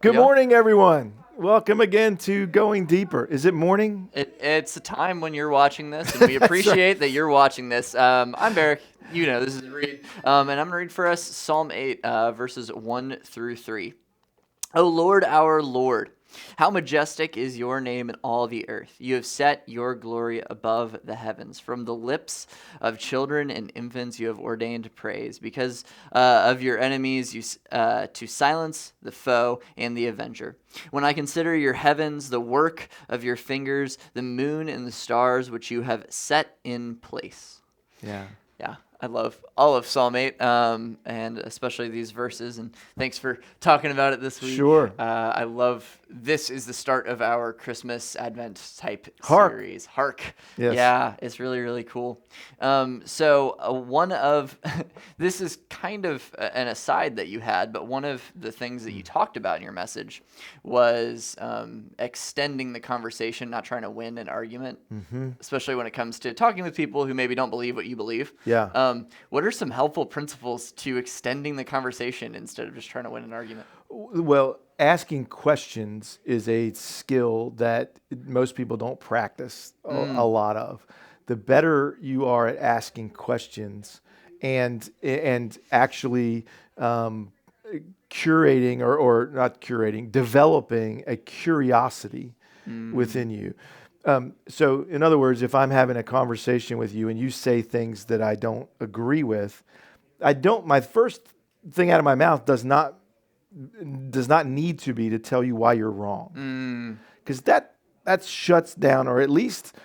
Good morning, everyone. Welcome again to Going Deeper. Is it morning? It's a time when you're watching this, and we appreciate that you're watching this. I'm Barak. You know, this is Reid. And I'm going to read for us Psalm 8, verses 1 through 3. O Lord, our Lord, how majestic is your name in all the earth. You have set your glory above the heavens. From the lips of children and infants you have ordained praise. Because of your enemies, to silence the foe and the avenger. When I consider your heavens, the work of your fingers, the moon and the stars which you have set in place. Yeah. Yeah, I love all of Psalm 8, and especially these verses, and thanks for talking about it this week. Sure. I love, this is the start of our Christmas Advent type Hark. series. Hark. Yes. Yeah, it's really, really cool. One of, this is kind of an aside that you had, but one of the things that you talked about in your message was extending the conversation, not trying to win an argument, especially when it comes to talking with people who maybe don't believe what you believe. Yeah. What are some helpful principles to extending the conversation instead of just trying to win an argument? Well, asking questions is a skill that most people don't practice a lot of. The better you are at asking questions and actually curating or not curating, developing a curiosity within you. So in other words, if I'm having a conversation with you and you say things that I don't agree with, my first thing out of my mouth does not need to be to tell you why you're wrong. Because that shuts down, or at least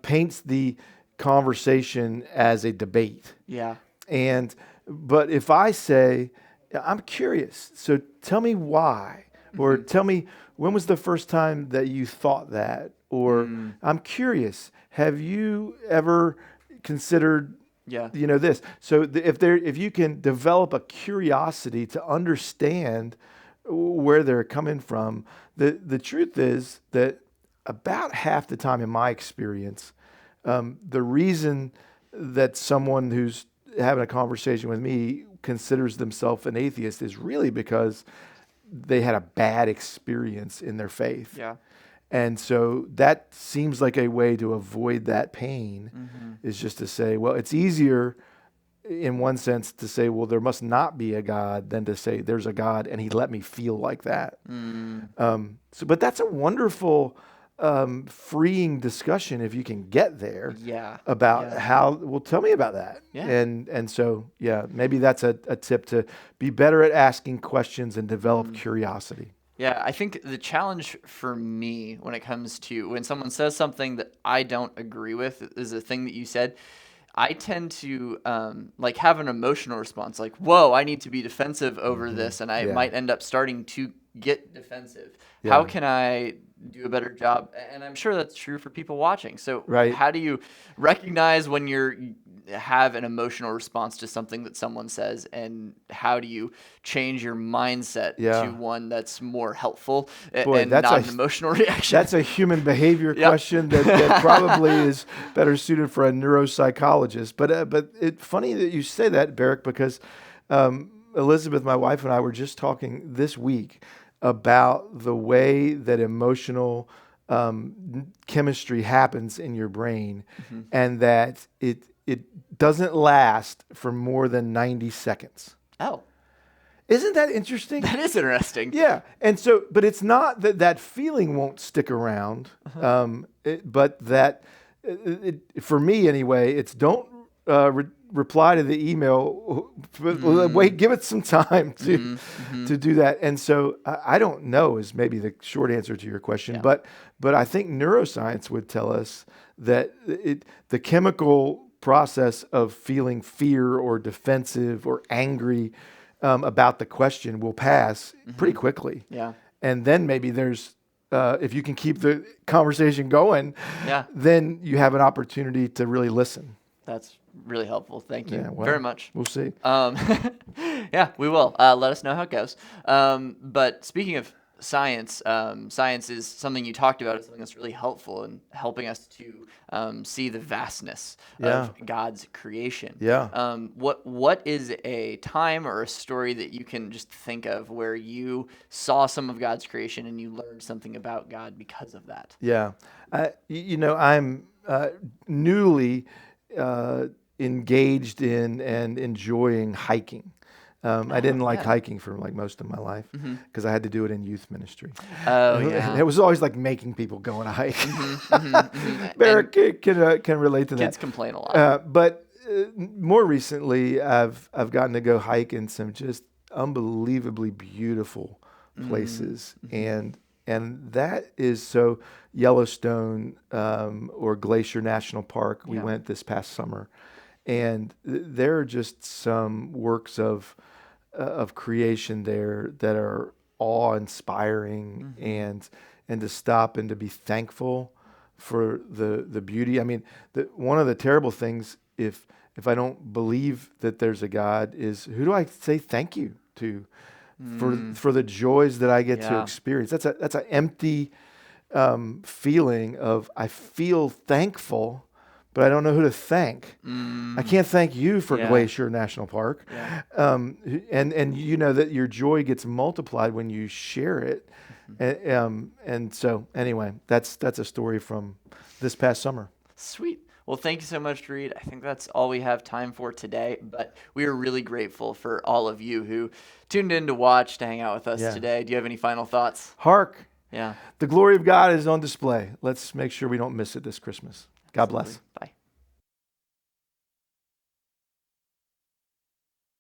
paints the conversation as a debate. Yeah. But if I say, I'm curious, so tell me why, or tell me, when was the first time that you thought that? Or I'm curious, have you ever considered this? So if you can develop a curiosity to understand where they're coming from, the truth is that about half the time in my experience, the reason that someone who's having a conversation with me considers themselves an atheist is really because they had a bad experience in their faith. Yeah. And so that seems like a way to avoid that pain, is just to say, well, it's easier in one sense to say, well, there must not be a God, than to say there's a God and he let me feel like that. But that's a wonderful, freeing discussion if you can get there. Yeah. About how, well, tell me about that. Yeah. And so, maybe that's a tip to be better at asking questions and develop curiosity. Yeah, I think the challenge for me when it comes to when someone says something that I don't agree with is a thing that you said. I tend to have an emotional response, like, whoa, I need to be defensive over this, and I might end up starting to get defensive. Yeah. How can I do a better job? And I'm sure that's true for people watching. So how do you recognize when you have an emotional response to something that someone says, and how do you change your mindset to one that's more helpful and not an emotional reaction? That's a human behavior question that probably is better suited for a neuropsychologist. But it's funny that you say that, Barak, because Elizabeth, my wife, and I were just talking this week about the way that emotional chemistry happens in your brain, and that it doesn't last for more than 90 seconds. Oh. Isn't that interesting? That is interesting. Yeah. And so, but it's not that feeling won't stick around, but for me anyway, it's don't reply to the email. Wait, give it some time to do that. And so I don't know is maybe the short answer to your question, but I think neuroscience would tell us that the chemical process of feeling fear or defensive or angry about the question will pass pretty quickly. Yeah. And then maybe there's, if you can keep the conversation going, then you have an opportunity to really listen. That's really helpful. Thank you very much. We'll see. Yeah, we will. Let us know how it goes. But speaking of science. Science is something you talked about. It's something that's really helpful in helping us to see the vastness of God's creation. Yeah. What is a time or a story that you can just think of where you saw some of God's creation and you learned something about God because of that? Yeah. I'm newly engaged in and enjoying hiking. I didn't like hiking for like most of my life because I had to do it in youth ministry. Oh, yeah. It was always like making people go on a hike. Barak can relate to that. Kids complain a lot. But more recently, I've gotten to go hike in some just unbelievably beautiful places, and that is so Yellowstone or Glacier National Park. We went this past summer, and there are just some works of creation there that are awe-inspiring, and to stop and to be thankful for the beauty. I mean, one of the terrible things, if I don't believe that there's a God, is who do I say thank you to for the joys that I get to experience? That's an empty feeling of I feel thankful, but I don't know who to thank. I can't thank you for Glacier National Park. And you know that your joy gets multiplied when you share it. And so anyway, that's a story from this past summer. Sweet. Well, thank you so much, Reid. I think that's all we have time for today, but we are really grateful for all of you who tuned in to watch, to hang out with us today. Do you have any final thoughts? Hark. Yeah. The glory of God is on display. Let's make sure we don't miss it this Christmas. God bless.